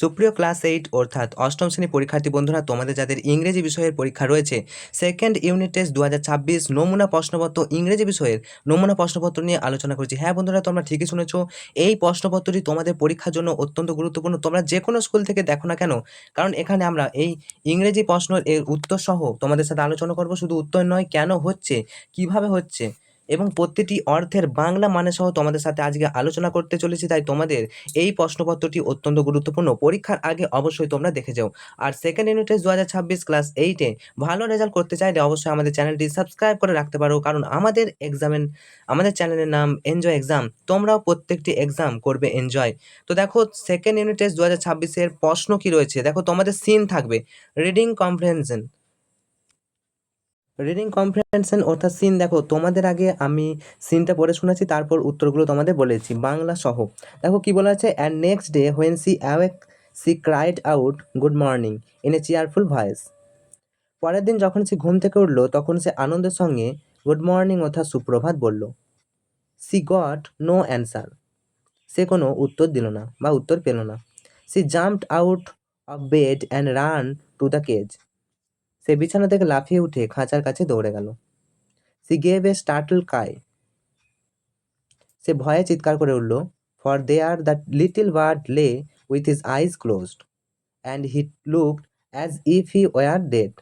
সুপ্রিয় ক্লাস 8 অর্থাৎ অষ্টম শ্রেণী পরীক্ষার্থী বন্ধুরা, তোমাদের যাদের ইংরেজি বিষয়ের পরীক্ষা রয়েছে, সেকেন্ড ইউনিট টেস্ট 2026 নমুনা প্রশ্নপত্র ইংরেজি বিষয়ের নমুনা প্রশ্নপত্র নিয়ে আলোচনা করেছি। হ্যাঁ বন্ধুরা, তোমরা ঠিকই শুনেছো, এই প্রশ্নপত্রটি তোমাদের পরীক্ষার জন্য অত্যন্ত গুরুত্বপূর্ণ। তোমরা যে কোনো স্কুল থেকে দেখো না কেন, কারণ এখানে আমরা এই ইংরেজি প্রশ্নের এর উত্তর সহ তোমাদের সাথে আলোচনা করব। শুধু উত্তর নয়, কেন হচ্ছে, কিভাবে হচ্ছে এবং প্রতিটি অর্থের বাংলা মানে সহ তোমাদের সাথে আজকে আলোচনা করতে চলেছি। তাই তোমাদের এই প্রশ্নপত্রটি অত্যন্ত গুরুত্বপূর্ণ। পরীক্ষার আগে অবশ্যই তোমরা দেখে যাও। আর সেকেন্ড ইউনিট টেস্ট 2026 ক্লাস 8-এ ভালো রেজাল্ট করতে চাইলে অবশ্যই আমাদের চ্যানেলটি সাবস্ক্রাইব করে রাখতে পারো, কারণ আমাদের চ্যানেলের নাম এনজয় এক্সাম। তোমরাও প্রত্যেকটি এক্সাম করবে এনজয়। তো দেখো, সেকেন্ড ইউনিট টেস্ট 2026-এর প্রশ্ন কি রয়েছে। দেখো, তোমাদের সিন থাকবে রিডিং কম্প্রিহেনশন অর্থাৎ সিন। দেখো, তোমাদের আগে আমি সিনটা পড়ে শোনাচ্ছি, তারপর উত্তরগুলো তোমাদের বলেছি বাংলা সহ। দেখো কি বলা আছে, and next day when she awake she cried out good morning in a cheerful voice. পরের দিন যখন সে ঘুম থেকে উঠল, তখন সে আনন্দের সঙ্গে গুড মর্নিং অর্থাৎ সুপ্রভাত বলল। সি গট নো অ্যান্সার, সে কোনো উত্তর দিল না বা উত্তর পেল না। She jumped out of bed and ran to the cage, সে বিছানা থেকে লাফিয়ে উঠে খাঁচার কাছে দৌড়ে গেল। She gave a startled cry, সে ভয়ে চিৎকার করে উঠল। For there the little bird lay with his eyes closed and he looked as if he were dead,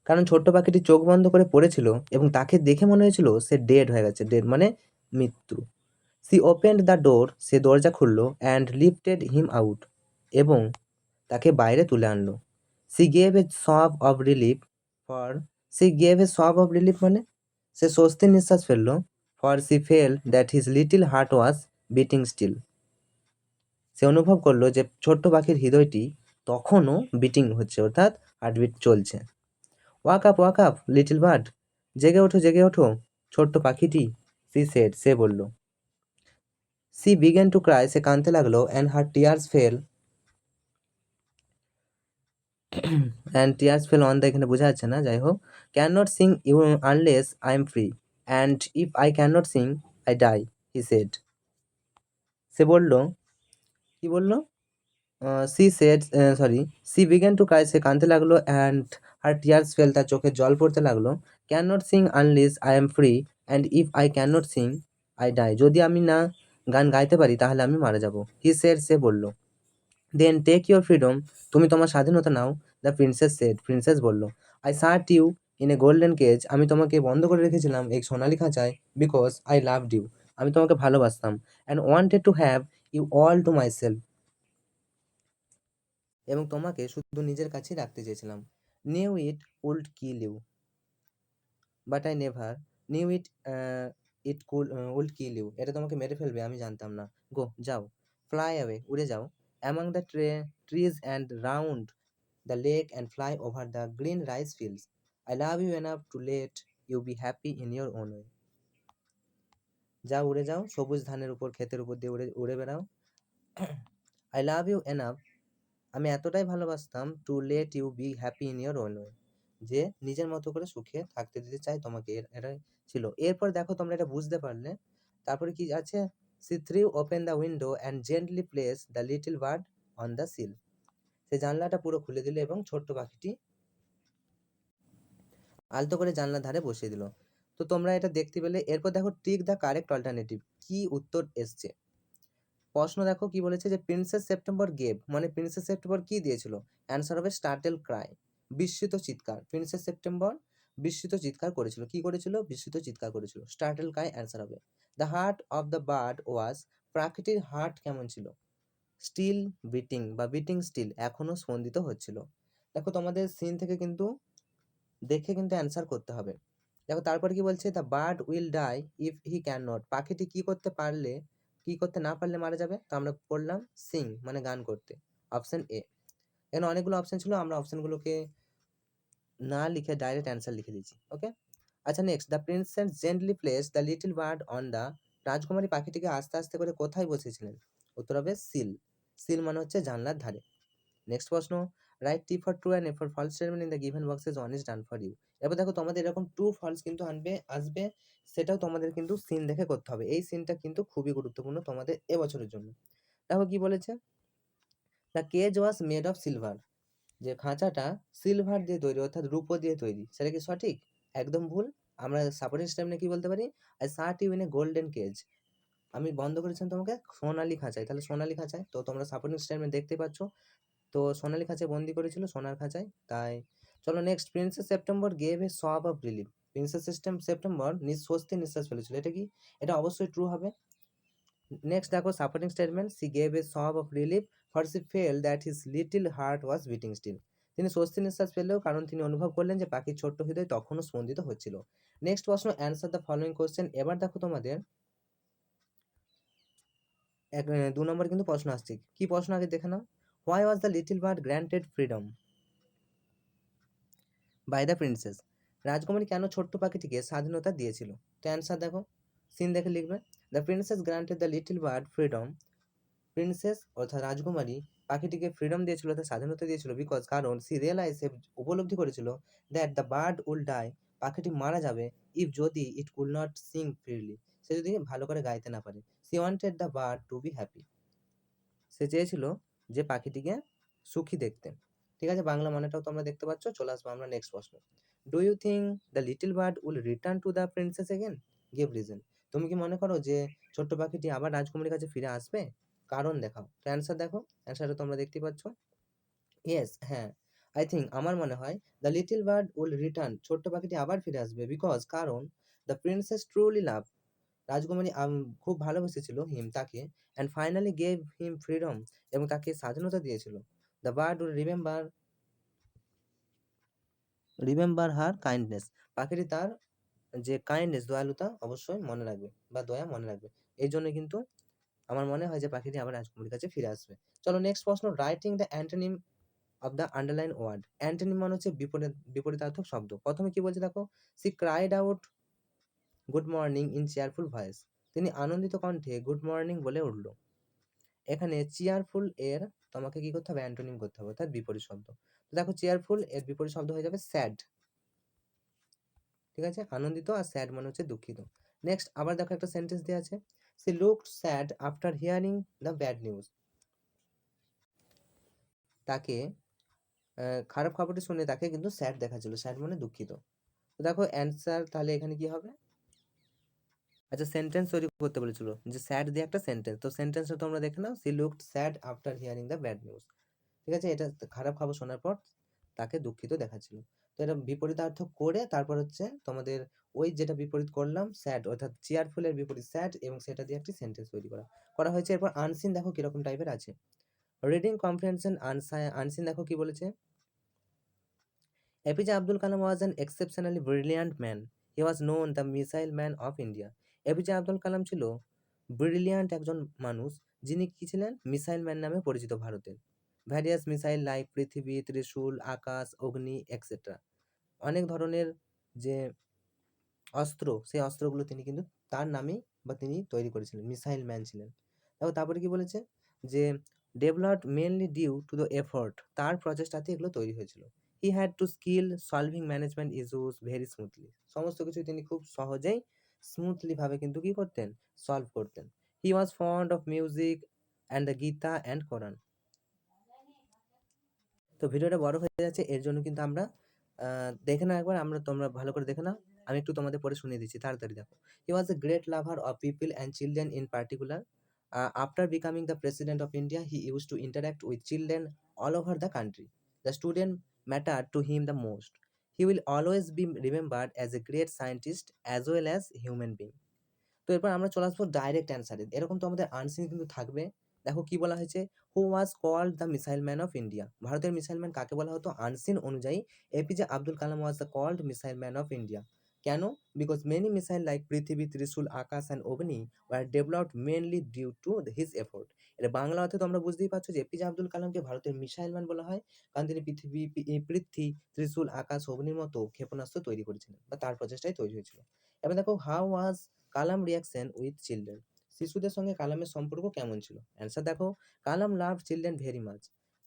কারণ ছোট্ট পাখিটি চোখ বন্ধ করে পড়েছিল এবং তাকে দেখে মনে হয়েছিল সে ডেড হয়ে গেছে। ডেড মানে মৃত্যু। সি ওপেন্ড দ্য ডোর, সে দরজা খুললো। অ্যান্ড লিফটেড হিম আউট, এবং তাকে বাইরে তুলে আনলো। C gave a sob of relief, for she gave a sob of relief মানে সে স্বস্তির নিঃশ্বাস ফেললো। For she felt that his little heart was beating still, সে অনুভব করলো যে ছোট্ট পাখির হৃদয়টি তখনও বিটিং হচ্ছে, অর্থাৎ হার্টবিট চলছে। ওয়াক আপ লিটল বার্ড, জেগে ওঠো ছোট্ট পাখিটি। সি সেড, সে বলল। সি বিগ্যান টু ক্রাই, সে কাঁদতে লাগলো। And her tears fell and tears fell on the, এখানে বোঝা যাচ্ছে না, যাই হোক। Can not sing you unless I am free, and if I can not sing I die, he said. সে বলল, কি বললো, she said, sorry, she began to cry, সে কাঁদতে লাগলো। অ্যান্ড হার টিয়ার্স ফেল, তার চোখে জল পড়তে লাগলো। Can not sing unless I am free, and if I can not sing I die, যদি আমি না গান গাইতে পারি তাহলে আমি মারা যাব। হি সেড, সে বলল। দেন টেক ইউর ফ্রিডম, তুমি তোমার স্বাধীনতা নাও। দ্য প্রিন্সেস সেড, প্রিন্সেস বলল। I shut you in a golden cage, আমি তোমাকে বন্ধ করে রেখেছিলাম এক সোনালি খাঁচায়। বিকজ আই লাভড ইউ, আমি তোমাকে ভালোবাসতাম। And wanted to have you all to myself, এবং তোমাকে শুধু নিজের কাছেই রাখতে চেয়েছিলাম। Knew it would kill you, but I never knew it it would kill you, এটা তোমাকে মেরে ফেলবে আমি জানতাম না। গো, যাও। ফ্লাই অ্যাওয়ে, উড়ে যাও। Among the trees and round the lake and fly over the green rice fields. I love you enough to let you be happy in your own way, যাও উড়ে যাও, সবুজ ধানের উপর, ক্ষেতের উপর দিয়ে উড়ে উড়ে বেড়াও। আই লাভ ইউ এনাফ, আমি এতটাই ভালোবাসতাম, two let you be happy in your own way, যে নিজের মতো করে সুখে থাকতে দিতে চাই তোমাকে। এটাই ছিল। এরপর দেখো, তোমরা এটা বুঝতে পারলে। তারপরে কি আছে, she threw open the window and gently place the little bird on the sill, সে জানলাটা পুরো খুলে দিল এবং ছোট্ট পাখিটি আলতো করে জানলার ধারে বসিয়ে দিল। তো তোমরা এটা দেখতে পেলে। এরপর দেখো, টিক দ্য কারেক্ট অল্টারনেটিভ, কি উত্তর এসছে। প্রশ্ন দেখো কি বলেছে, যে প্রিন্সেস সেপ্টেম্বর গেভ, মানে প্রিন্সেস সেপ্টেম্বর কি দিয়েছিল। অ্যান্সার হবে স্টার্টেল ক্রাই, বিস্মিত চিৎকার। প্রিন্সেস সেপ্টেম্বর বিস্মিত চিৎকার করেছিল। কি করেছিল, বিস্মিত চিৎকার করেছিল। স্টার্টেল ক্রাই অ্যান্সার হবে। The heart of the bird was, প্রাকৃতির হার্ট কেমন ছিল। স্টিল বিটিং বা বিটিং স্টিল, এখনো স্পন্দিত হচ্ছিল। দেখো, তোমাদের সিন থেকে কিন্তু দেখে কিন্তু অ্যান্সার করতে হবে। দেখো তারপরে কি বলছে, the bird will die if he cannot, পাখিটি কি করতে না পারলে মারা যাবে। তো আমরা পড়লাম সিং মানে গান করতে, অপশন এ। এখানে অনেকগুলো অপশন ছিল, আমরা অপশনগুলোকে না লিখে ডাইরেক্ট অ্যান্সার লিখে দিয়েছি। ওকে, আচ্ছা next, the princess gently place the little bird on the, রাজকুমারী পাখিটিকে আস্তে আস্তে করে কোথায় বসেছিলেন। উত্তর হবে সিল, সিল মানে হচ্ছে জানলার ধারে। নেক্সট প্রশ্ন, write T for true and A for false statement in the given boxes, one is done for you. এবার দেখো, তোমাদের এরকম ট্রু ফলস কিন্তু আসবে, সেটাও তোমাদের কিন্তু সিন দেখে করতে হবে। এই সিনটা কিন্তু খুবই গুরুত্বপূর্ণ তোমাদের এবছরের জন্য। দেখো কি বলেছে, the cage was made of silver, যে খাঁচাটা সিলভার দিয়ে তৈরি অর্থাৎ রূপো দিয়ে তৈরি, সেটা কি সঠিক? একদম ভুল। আমরা সাপোর্টিং স্টেটমেন্টে কি বলতে পারি? I shut you in a golden cage, আমি বন্ধ করেছিলাম তোমাকে সোনালী খাঁচায়, তাহলে সোনালী খাঁচায়, তো তোমরা সাপোর্টিং স্টেটমেন্ট দেখতে পাচ্ছ, তো সোনালী খাঁচায় বন্দি করেছিল, সোনার খাঁচায়, তাই। চলো next, princess September gave a sob of relief, princess September স্বস্তি নিঃশ্বাস ফেলেছিল, এটা কি? এটা অবশ্যই ট্রু হবে। নেক্সট দেখো supporting statement, she gave a sob of relief for she felt that his little heart was beating still, তিনি স্বস্তি নিঃশ্বাস ফেললেও কারণ তিনি অনুভব করলেন যে পাখির ছোট্ট হৃদয় তখনও স্পন্দিত হচ্ছিল। নেক্সট প্রশ্ন, অ্যান্সার দ্য ফলোইং কোশ্চেন, এবার দেখো তোমাদের 2 নম্বর কিন্তু প্রশ্ন আসছে, কি প্রশ্ন আগে দেখে নাও। Why was the little bird granted freedom by the princess, রাজকুমারী কেন ছোট্ট পাখিটিকে স্বাধীনতা দিয়েছিল? তো অ্যান্সার দেখো, সিন দেখে লিখবে, the princess granted the little bird freedom, princess অর্থাৎ রাজকুমারী পাখিটিকে ফ্রিডম দিয়েছিল অর্থাৎ স্বাধীনতা দিয়েছিল, বিকজ কারণ সি রিয়েলাইজ, সে উপলব্ধি করেছিল, that the bird will die, পাখিটি মারা যাবে, ইফ যদি it could not sing freely, সে যদি ভালো করে গাইতে না পারে, she wanted the bird to be happy, সে চেয়েছিল যে পাখিটিকে সুখী দেখতে। ঠিক আছে, বাংলা মানেটাও তোমরা দেখতে পাচ্ছ। চলে আসবো আমরা নেক্সট প্রশ্ন, do you think the little bird will return to the princess again, give reason, তুমি কি মনে করো যে ছোট্ট পাখিটি আবার রাজকুমারীর কাছে ফিরে আসবে? কারণ দেখাও। তো অ্যান্সার দেখো, অ্যান্সারটা তোমরা দেখতে পাচ্ছ, ইয়েস, হ্যাঁ, আই থিঙ্ক, আমার মনে হয়, the little bird will return, ছোট্ট পাখিটি আবার ফিরে আসবে, বিকজ কারণ দ্য প্রিন্সেস ট্রুলি লাভ, রাজকুমারী খুব ভালোবেসেছিল হিম তাকে, and finally gave him freedom, এবং তাকে স্বাধীনতা দিয়েছিল, the bird will remember her kindness, পাখিটি তার যে কাইন্ডনেস দয়ালুতা অবশ্যই মনে রাখবে বা দয়া মনে রাখবে, এই জন্য কিন্তু আমার মনে হয় যে পাখিটি আবার রাজকুমারীর কাছে ফিরে আসবে। চলো নেক্সট প্রশ্ন, writing the antonym of the underline word, antonym মানে হচ্ছে বিপরীতার্থক শব্দ। প্রথমে কি বলছে দেখো, she cried out good morning in cheerful voice, তিনি আনন্দিত কণ্ঠে গুড মর্নিং বলে উঠল, এখানে চেয়ারফুল এর তোমাকে কি করতে হবে? অ্যান্টোনিম করতে হবে, অর্থাৎ বিপরীত শব্দ। তো দেখো চেয়ারফুল এর বিপরীত শব্দ হয়ে যাবে স্যাড, ঠিক আছে, আনন্দিত, আর স্যাড মানে হচ্ছে দুঃখিত। নেক্সট আবার দেখো একটা সেন্টেন্স দেওয়া আছে, she looked sad after hearing the bad news, তাকে খারাপ খবরটি শুনে তাকে কিন্তু স্যাড দেখাচ্ছিল, স্যাড মানে দুঃখিত। তো দেখো অ্যান্সার তাহলে এখানে কি হবে? আচ্ছা, সেন্টেন্স তৈরি করতে বলেছিল যে স্যাড দিয়ে একটা সেন্টেন্স, তো সেন্টেন্সটা তোমরা দেখে নাও, she looked sad after hearing the bad news, ঠিক আছে, এটা খারাপ খবর শোনার পর তাকে দুঃখিত দেখাচ্ছিল। তো এটা বিপরীতার্থ করে তারপর হচ্ছে তোমাদের ওই যেটা বিপরীত করলাম স্যাড, অর্থাৎ চেয়ারফুলের বিপরীত স্যাড, এবং সেটা দিয়ে একটি সেন্টেন্স তৈরি করা করা হয়েছে। এরপর আনসিন দেখো কিরকম টাইপের আছে, রিডিং কম্প্রিহেনশন আনসিন দেখো কি বলেছে, APJ Abdul Kalam was an exceptionally brilliant man, he was known the missile man of India, APJ Abdul Kalam ছিল ব্রিলিয়ান্ট একজন মানুষ, যিনি কি ছিলেন? মিসাইল ম্যান নামে পরিচিত ভারতের, various missile like Prithvi, Trishul, আকাশ, অগ্নি এক্সেট্রা, অনেক ধরনের যে অস্ত্র, সেই অস্ত্রগুলো তিনি কিন্তু তার নামেই বা তিনি তৈরি করেছিলেন, মিসাইল ম্যান ছিলেন। দেখো তারপরে কি বলেছে, যে developed mainly due to the effort, তার প্রচেষ্টাতে এগুলো তৈরি হয়েছিল, he had to skill solving management issues very smoothly, সমস্ত কিছু তিনি খুব সহজেই স্মুথলি ভাবে কিন্তু কি করতেন? সলভ করতেন। He was fond of music and the Gita and Quran. তো ভিডিওটা বড় হয়ে যাচ্ছে, এর জন্য কিন্তু আমরা দেখে নাও একবার, তোমরা ভালো করে দেখে নাও, আমি একটু তোমাদের পরে শুনিয়ে দিচ্ছি, তাড়াতাড়ি দেখো। He was a great lover of people and children in particular, after becoming the president of India he use to interact with children all over the country, the student matter to him the most, he will always be remembered as a great scientist as well as human being. তো এরপর আমরা চলে আসবো direct অ্যান্সারে, এরকম তো আমাদের unseen কিন্তু থাকবে। দেখো কি বলা হয়েছে, who was called the missile man of India, ভারতের মিসাইল ম্যান কাকে বলা হতো? আনসিন অনুযায়ী APJ Abdul Kalam was the called missile man of India, কেন? Because many missile like Prithvi, Trishul, Akash and Agni were developed mainly due to his effort, এটা বাংলা অর্থে তোমরা বুঝতেই পারছো যে এপিজে আব্দুল কালামকে ভারতের মিসাইল ম্যান বলা হয়, কারণ তিনি পৃথ্বী, ত্রিশূল, আকাশ, অগ্নির মতো ক্ষেপণাস্ত্র তৈরি করেছিলেন বা তার প্রচেষ্টায় তৈরি হয়েছিল। এবার দেখো, how was Kalam reaction with children, শিশুদের সঙ্গে কালামের সম্পর্ক কেমন ছিল? অ্যান্সার দেখো, কালাম লাভ চিলড্রেন ভেরি মাচ,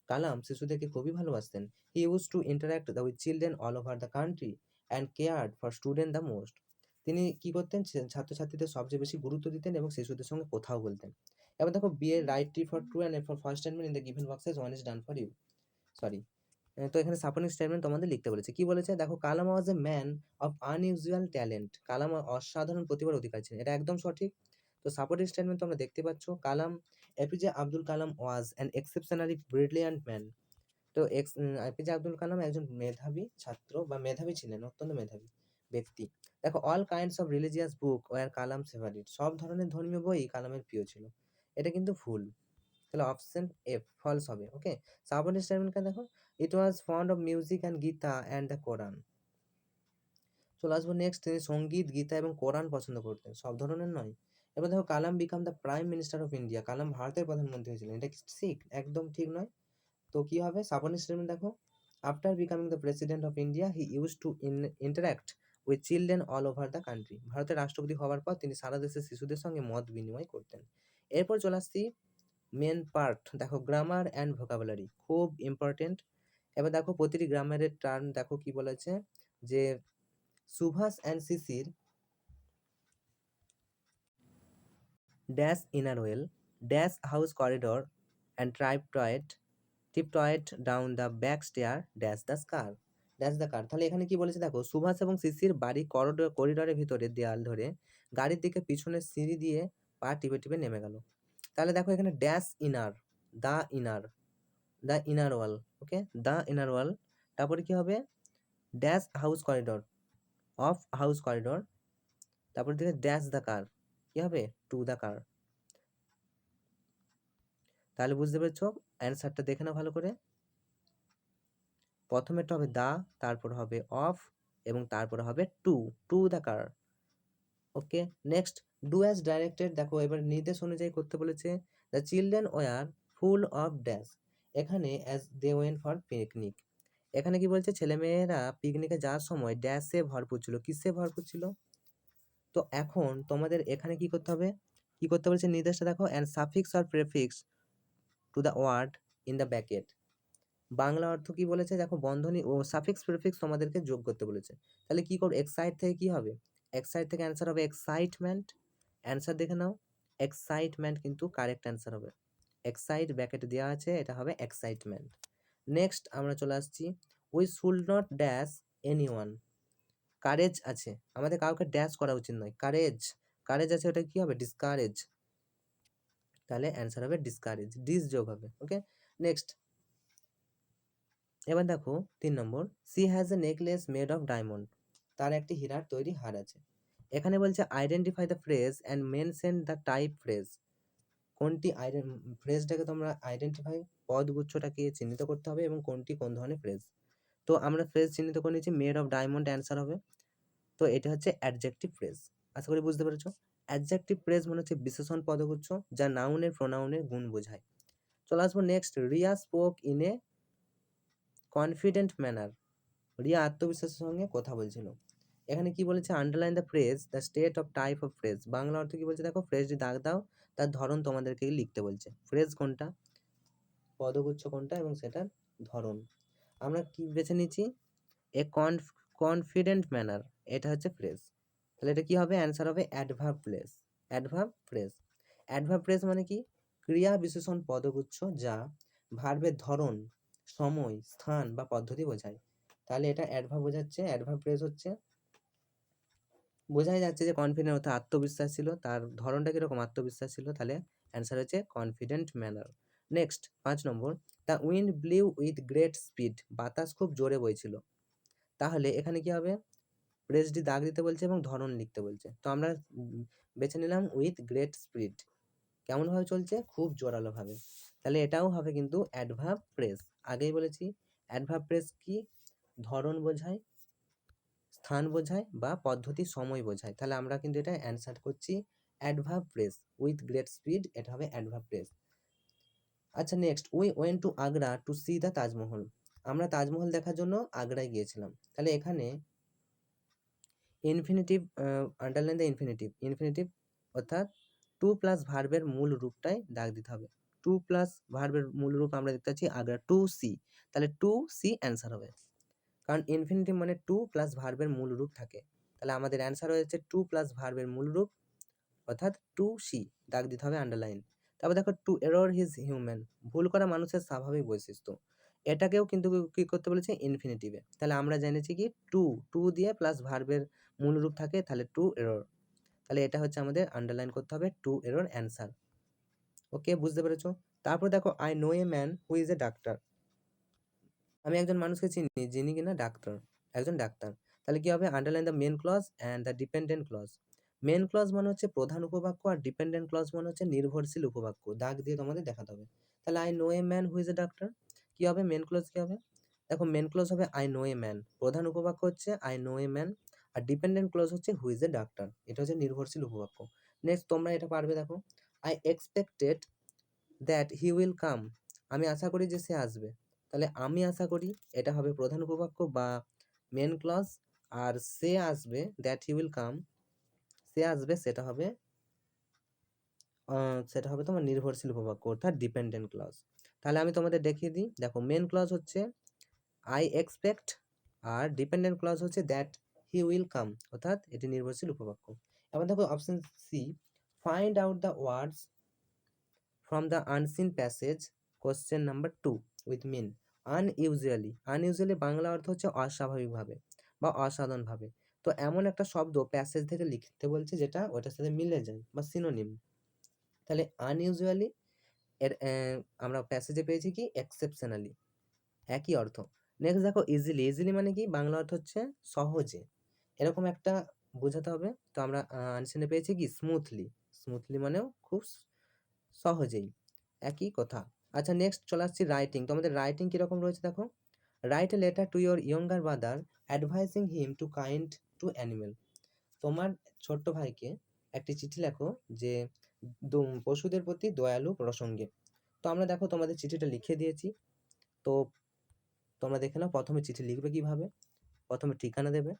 কালাম শিশুদেরকে খুবই ভালোবাসতেন, হি use to interact with children all over the country and cared for student the most, তিনি কি করতেন? ছাত্রছাত্রীদের সবচেয়ে বেশি গুরুত্ব দিতেন এবং শিশুদের সঙ্গে কথাও বলতেন। এবার দেখো বি এর write T for true and A for first statement in the given boxes one is done for you. Sorry, তো এখানে সাপোর্টিং স্টেটমেন্ট তোমাদের লিখতে বলেছে। কি বলেছে দেখো, Kalam was a man of unusual talent, Kalam অসাধারণ প্রতিভার অধিকারী ছিলেন, এটা একদম সঠিক। তো সাপোর্টিং স্টেটমেন্ট তোমরা দেখতে পাচ্ছ, Kalam APJ Abdul Kalam was an exceptionally brilliant man. তো এপিজে আব্দুল কালাম একজন মেধাবী ছাত্র বা মেধাবী ছিলেন, অত্যন্ত মেধাবী ব্যক্তি। দেখো all kinds of religious book were Kalam favourite, সব ধরনের ধর্মীয় বই কালামের প্রিয় ছিল, এটা কিন্তু ভুল। তাহলে অপশন এফ ফলস হবে। ওকে, সাপোর্টিং স্টেটমেন্টটা দেখো, it was fond of music and Gita and the Quran. চলে আসবো নেক্সট, তিনি সঙ্গীত, গীতা এবং কোরআন পছন্দ করতেন, সব ধরনের নয়। এবার দেখো Kalam became the prime minister of India, Kalam ভারতের প্রধানমন্ত্রী হয়েছিলেন, এটা কি ঠিক? একদম ঠিক নয়। তো কি হবে সাপোর্টিং স্টেটমেন্ট দেখো, after becoming the president of India he use to interact with children all over the country, ভারতের রাষ্ট্রপতি হওয়ার পর তিনি সারা দেশের শিশুদের সঙ্গে মত বিনিময় করতেন। এরপর চলে আসছি মেন পার্ট, দেখো গ্রামার অ্যান্ড ভোকাবুলারি খুব ইম্পর্টেন্ট। এবার দেখো প্রতিটি গ্রামারের টার্ম দেখো কি বলেছে, যে Subhash and Shishir dash inner well dash house corridor and tiptoed down the back stair dash the scar dash the car. তাহলে এখানে কি বলেছে দেখো, সুভাষ এবং শিশির বাড়ি করিডোরের ভিতরে দেয়াল ধরে গাড়ির দিকে পিছনের সিঁড়ি দিয়ে পা টিপে টিপে নেমে গেল। তাহলে দেখো এখানে dash inner, the inner, the inner wall, okay, the inner wall. তারপরে কি হবে, dash house corridor, of house corridor, তারপরে দিকে ড্যাশ দ্য কার, কি হবে, টু দ্য কার। তাহলে বুঝতে পেরেছো, অ্যান্সারটা দেখে নাও ভালো করে। প্রথমেরটা হবে দা, তারপর হবে অফ এবং তারপরে হবে to, to the car. Okay, next do as directed, দেখো এবার নির্দেশ অনুযায়ী করতে বলেছে। The children were full of dash, এখানে as they went for picnic, এখানে কি বলছে, ছেলেমেয়েরা পিকনিকে যাওয়ার সময় ড্যাশে ভরপুর ছিল, কিসে ভরপুর ছিল। তো এখন তোমাদের এখানে কি করতে হবে, কি করতে বলছে নির্দেশটা দেখো, and suffix or prefix to the word in the bracket, Bangla অর্থ কি বলেছে দেখো, বন্ধনী ও সাফিক্স প্রিফিক্স তোমাদেরকে যোগ করতে বলেছে। তাহলে কি করব, এক্সাইট থেকে কি হবে, এক্সাইট থেকে অ্যান্সার হবে এক্সাইটমেন্ট, অ্যান্সার দেখে নাও, এক্সাইটমেন্ট কিন্তু কারেক্ট অ্যান্সার হবে, এক্সাইট ব্যাকেটে দেওয়া আছে, এটা হবে এক্সাইটমেন্ট। নেক্সট আমরা চলে আসছি, we should not dash anyone, courage আছে, আমাদের কাউকে ড্যাশ করা উচিত নয়, কারেজ, কারেজ আছে, ওটা কি হবে, ডিসকারেজ, তাহলে অ্যান্সার হবে ডিসকারেজ, ডিস যোগ হবে। ওকে, নেক্সট এবার দেখো 3 number, she has a necklace made of diamond, তার একটি হীরার তৈরি হার আছে। এখানে বলছে identify the phrase and mention the type phrase, কোনটি ফ্রেজটাকে তোমরা আইডেন্টিফাই, পদগুচ্ছটাকে চিহ্নিত করতে হবে এবং কোনটি কোন ধরনের ফ্রেজ। তো আমরা ফ্রেজ চিহ্নিত করে নিয়েছি, মেড অফ ডায়মন্ড অ্যান্সার হবে। তো এটা হচ্ছে অ্যাডজেক্টিভ ফ্রেজ, আশা করি বুঝতে পেরেছো। অ্যাডজেক্টিভ ফ্রেজ মানে হচ্ছে বিশেষণ পদগুচ্ছ যা নাউনের প্রোনাউনের গুণ বোঝায়। চলে আসবো next, Riya spoke in a confident manner, Riya আত্মবিশ্বাসের সঙ্গে কথা বলছিল। এখানে কি বলেছে, underline the phrase the state of type of phrase, Bangla অর্থ কি বলছে দেখো, ফ্রেজটি দাগ দাও, তার ধরন তোমাদেরকে লিখতে বলছে, ফ্রেজ কোনটা, পদগুচ্ছ কোনটা এবং সেটার ধরন। আমরা কি বেছে নিচ্ছি, এ কনফিডেন্ট ম্যানার, এটা হচ্ছে ফ্রেজ। তাহলে এটা কি হবে, অ্যান্সার হবে adverb phrase, adverb phrase. Adverb phrase মানে কি, ক্রিয়া বিশেষণ পদগুচ্ছ যা ভার্বের ধরন, সময়, স্থান বা পদ্ধতি বোঝায়। তাহলে এটা অ্যাডভার্ব বোঝাচ্ছে, অ্যাডভার্ব ফ্রেজ হচ্ছে, বোঝাই যাচ্ছে যে কনফিডেন্ট অর্থাৎ আত্মবিশ্বাস ছিল, তার ধরনটা কিরকম, আত্মবিশ্বাস ছিল, তাহলে অ্যান্সার হচ্ছে confident manner. Next 5 number, the wind blew with great speed, বাতাস খুব জোরে বইছিল। তাহলে এখানে কি হবে, ফ্রেজটি দাগ দিতে বলছে এবং ধরন লিখতে বলছে। তো আমরা বেছে নিলাম উইথ গ্রেট স্পিড, কেমনভাবে চলছে, খুব জোরালোভাবে, তাহলে এটাও হবে কিন্তু অ্যাডভার্ব ফ্রেজ। আগেই বলেছি অ্যাডভার্ব ফ্রেজ কি, ধরন বোঝায়, স্থান বোঝায় বা পদ্ধতি, সময় বোঝায়। তাহলে আমরা কিন্তু এটা অ্যান্সার করছি adverb phrase, with great speed, এটা হবে অ্যাডভার্ব ফ্রেজ। আচ্ছা next, we went to Agra to see the Taj Mahal, আমরা তাজমহল দেখার জন্য আগ্রায় গিয়েছিলাম। তাহলে এখানে infinitive, underline the infinitive, infinitive অর্থাৎ টু প্লাস ভার্বের মূল রূপটাই দাগ দিতে হবে। টু প্লাস ভার্বের মূল রূপ আমরা দেখতে পাচ্ছি আগ্রা, টু সি, তাহলে টু সি অ্যান্সার হবে, কারণ ইনফিনিটিভ মানে টু প্লাস ভার্বের মূল রূপ থাকে। তাহলে আমাদের অ্যান্সার হয়েছে টু প্লাস ভার্বের মূল রূপ অর্থাৎ টু সি, দাগ দিতে হবে আন্ডারলাইন। তারপর দেখো টু এরর হিজ হিউম্যান, ভুল করা মানুষের স্বাভাবিক বৈশিষ্ট্য। এটাকেও কিন্তু কি করতে বলেছে, ইনফিনিটিভে। তাহলে আমরা জেনেছি কি টু, টু দিয়ে প্লাস ভার্বের মূল রূপ থাকে, তাহলে টু এরর। তাহলে এটা হচ্ছে আমাদের আন্ডারলাইন করতে হবে, টু এরর অ্যান্সার। ওকে, বুঝতে পেরেছো? তারপর দেখো I know a man who is a doctor, আমি একজন মানুষকে চিনি যিনি কিনা ডাক্তার, একজন ডাক্তার। তাহলে কি হবে, underline the main clause and the dependent clause. Main clause মানে হচ্ছে প্রধান উপবাক্য, আর ডিপেন্ডেন্ট ক্লজ মানে হচ্ছে নির্ভরশীল উপবাক্য, দাগ দিয়ে তোমাদের দেখাতে হবে। তাহলে I know a man who is a doctor, কি হবে মেন ক্লজ, কি হবে দেখো মেন ক্লজ হবে আই নো এ ম্যান, প্রধান উপবাক্য হচ্ছে আই নো এ ম্যান, আর ডিপেন্ডেন্ট ক্লজ হচ্ছে হু ইজ এ ডাক্তার, এটা হচ্ছে নির্ভরশীল উপবাক্য। নেক্সট তোমরা এটা পারবে, দেখো I expected that he will come, আমি আশা করি যে সে আসবে। তাহলে আমি আশা করি এটা হবে প্রধান উপবাক্য বা মেন ক্লজ, আর সে আসবে দ্যাট হি উইল কাম, সে আসবে সেটা হবে তোমার নির্ভরশীল উপবাক্য অর্থাৎ ডিপেন্ডেন্ট ক্লজ। তাহলে আমি তোমাদের দেখিয়ে দিই, দেখো মেন ক্লজ হচ্ছে আই এক্সপেক্ট, আর ডিপেন্ডেন্ট ক্লজ হচ্ছে দ্যাট হি উইল কাম, অর্থাৎ এটি নির্ভরশীল উপবাক্য। এবার দেখো option C, find out the words from the unseen passage, question number 2 with mean unusually। unusually Bangla অর্থ হচ্ছে অস্বাভাবিকভাবে বা অসাধারণভাবে। তো এমন একটা শব্দ প্যাসেজ থেকে লিখতে বলছে যেটা ওটার সাথে মিলে যায় বা সিনোনিম। তাহলে আনইউজুয়ালি এর আমরা প্যাসেজে পেয়েছি কি এক্সেপশনালি, একই অর্থ। নেক্সট দেখো ইজিলি, ইজিলি মানে কি বাংলা অর্থ হচ্ছে সহজে, এরকম একটা বোঝাতে হবে। তো আমরা আনসারে পেয়েছি কি স্মুথলি, স্মুথলি মানেও খুব সহজেই, একই কথা। আচ্ছা নেক্সট চলে আসছি রাইটিং, তোমাদের রাইটিং কীরকম রয়েছে দেখো, write a letter to your younger brother advising him to kind to animal. তোমার ছোট্ট ভাইকে একটি চিঠি লেখো যে পশুদের প্রতি দয়ালু প্রসঙ্গে। তো আমরা দেখো তোমাদের চিঠিটা লিখে দিয়েছি। তো তোমরা দেখে নাও প্রথমে চিঠি লিখবে কিভাবে। প্রথমে ঠিকানা দেবে,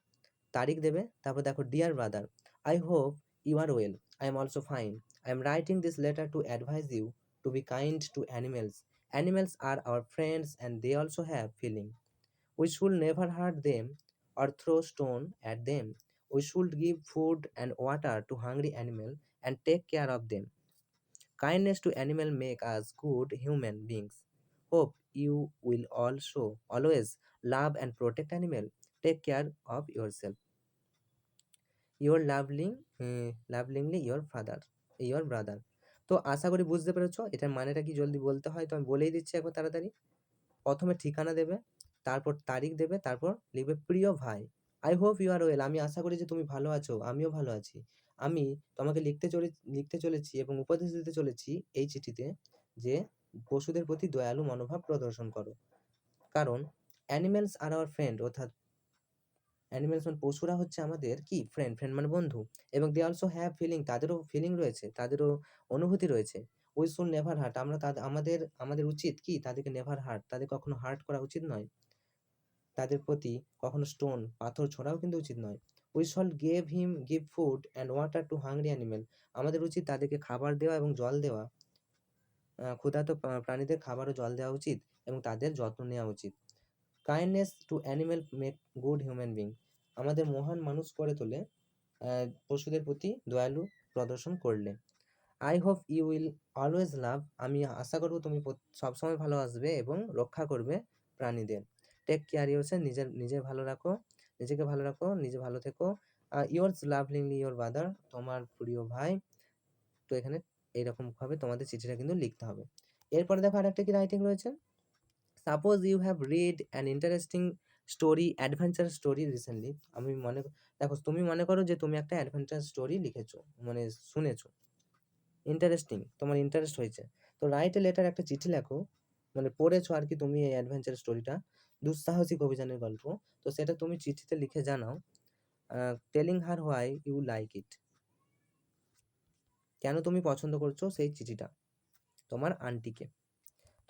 তারিখ দেবে, তারপর দেখো dear brother, I hope you are well, I am also fine, I am writing this letter to advise you to be kind to animals, animals are our friends and they also have feeling, we should never hurt them or throw stone at them, we should give food and water to hungry animal and take care of them, kindness to animal make us good human beings, hope you will also always love and protect animal, take care of yourself, your lovingly your brother. তো আশা করি বুঝতে পেরেছো এটার মানেটা কি, জলদি বলতে হয় তো আমি বলেই দিচ্ছি একবার তাড়াতাড়ি। প্রথমে ঠিকানা দেবে, তারপর তারিখ দেবে, তারপর লিখবে প্রিয় ভাই, I hope you are well, আমি আশা করি যে তুমি ভালো আছো, আমিও ভালো আছি। আমি তোমাকে লিখতে চলেছি এবং উপদেশ দিতে চলেছি এই চিঠিতে যে পশুদের প্রতি দয়ালু মনোভাব প্রদর্শন করো, কারণ অ্যানিমেলস আর আওয়ার ফ্রেন্ড, অর্থাৎ অ্যানিমেলস মানে পশুরা হচ্ছে আমাদের কি ফ্রেন্ড, ফ্রেন্ড মানে বন্ধু, এবং দে অলসো হ্যাভ ফিলিং, তাদেরও ফিলিং রয়েছে, তাদেরও অনুভূতি রয়েছে। উই শুড নেভার হার্ট, আমরা আমাদের উচিত কি তাদেরকে নেভার হার্ট, তাদের কখনো হার্ট করা উচিত নয়, তাদের প্রতি কখনো স্টোন পাথর ছোড়াও কিন্তু উচিত নয়। We shall give food and water to hungry animal, আমাদের উচিত তাদেরকে খাবার দেওয়া এবং জল দেওয়া, ক্ষুধার্ত প্রাণীদের খাবার ও জল দেওয়া উচিত এবং তাদের যত্ন নেওয়া উচিত। Kindness to animal make good human being, আমাদের মহান মানুষ করে তোলে পশুদের প্রতি দয়ালু প্রদর্শন করলে। I hope you will always love, আমি আশা করবো তুমি সবসময় ভালোবাসবে এবং রক্ষা করবে প্রাণীদের। টেক কেয়ার ইয়োরসেলফ, নিজের ভালো রাখো, নিজেকে ভালো রাখো, নিজে ভালো থেকো। ইয়োর্স লাভলিংলি ইয়োর ব্রাদার, তোমার প্রিয় ভাই। তো এখানে এইরকমভাবে তোমাদের চিঠিটা কিন্তু লিখতে হবে। এরপরে দেখো আরেকটা কি রাইটিং রয়েছে, suppose you have read an interesting story, adventure story recently, দেখো তুমি মনে করো যে তুমি একটা অ্যাডভেঞ্চার স্টোরি লিখেছো, মানে শুনেছো, ইন্টারেস্টিং, তোমার ইন্টারেস্ট হয়েছে। তো রাইট এ লেটার, একটা চিঠি লেখো, মানে পড়েছো আর কি তুমি এই অ্যাডভেঞ্চার স্টোরিটা, দুঃসাহসিক অভিযানের গল্প। তো সেটা তুমি চিঠিতে লিখে জানাও, telling her why you like it, কেন তুমি পছন্দ করছো সেই চিঠিটা তোমার আন্টিকে।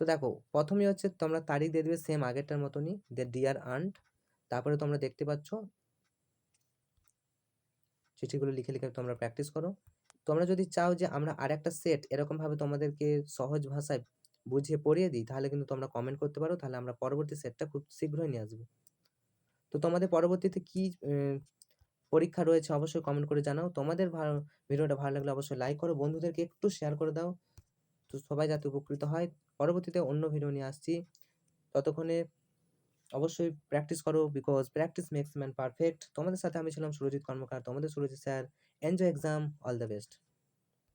তো দেখো প্রথমেই হচ্ছে তোমরা তারিখ দিয়ে দেবে সেম আগেরটার মতনই, ডিয়ার আন্ট, তারপরে তোমরা দেখতে পাচ্ছ চিঠিগুলো লিখে লিখে তোমরা প্র্যাকটিস করো। তোমরা যদি চাও যে আমরা আরেকটা সেট এরকমভাবে তোমাদেরকে সহজ ভাষায় বুঝিয়ে পড়িয়ে দিই, তাহলে কিন্তু তোমরা কমেন্ট করতে পারো, তাহলে আমরা পরবর্তী সেটটা খুব শীঘ্রই নিয়ে আসবো। তো তোমাদের পরবর্তীতে কি পরীক্ষা রয়েছে অবশ্যই কমেন্ট করে জানাও। তোমাদের ভিডিওটা ভালো লাগলে অবশ্যই লাইক করো, বন্ধুদেরকে একটু শেয়ার করে দাও। তো তো সবাই যাতে উপকৃত হয়। পরবর্তীতে অন্য ভিডিও নিয়ে আসছি। ততক্ষণে অবশ্যই প্র্যাকটিস করো, because practice makes man perfect. তোমাদের সাথে আমি ছিলাম সুরজিৎ কর্মকার, তোমাদের Surajit sir. Enjoy exam, all the best.